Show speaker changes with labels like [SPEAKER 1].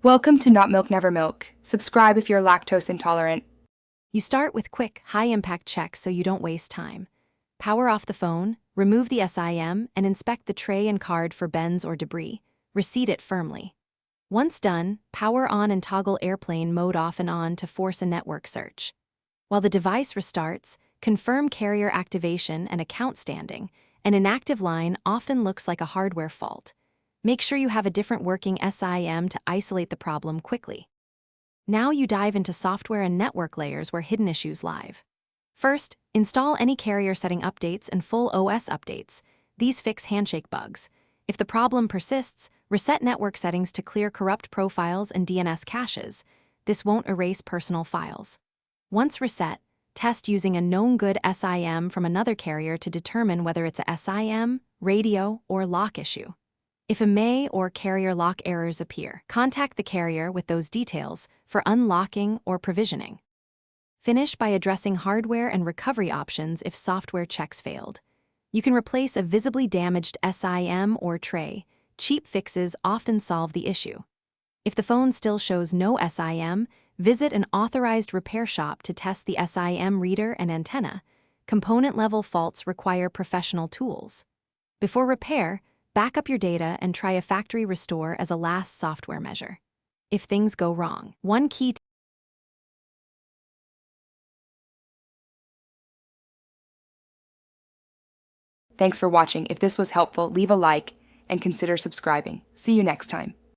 [SPEAKER 1] Welcome to Not Milk Never Milk. Subscribe if you're lactose intolerant.
[SPEAKER 2] You start with quick, high-impact checks so you don't waste time. Power off the phone, remove the SIM, and inspect the tray and card for bends or debris. Reseat it firmly. Once done, power on and toggle airplane mode off and on to force a network search. While the device restarts, confirm carrier activation and account standing. An inactive line often looks like a hardware fault. Make sure you have a different working SIM to isolate the problem quickly. Now you dive into software and network layers where hidden issues live. First, install any carrier setting updates and full OS updates. These fix handshake bugs. If the problem persists, reset network settings to clear corrupt profiles and DNS caches. This won't erase personal files. Once reset, test using a known good SIM from another carrier to determine whether it's a SIM, radio, or lock issue. If a MAE or carrier lock errors appear, contact the carrier with those details for unlocking or provisioning. Finish by addressing hardware and recovery options if software checks failed. You can replace a visibly damaged SIM or tray. Cheap fixes often solve the issue. If the phone still shows no SIM, visit an authorized repair shop to test the SIM reader and antenna. Component-level faults require professional tools. Before repair, back up your data and try a factory restore as a last software measure. If things go wrong, one key
[SPEAKER 1] Thanks for watching. If this was helpful, leave a like and consider subscribing. See you next time.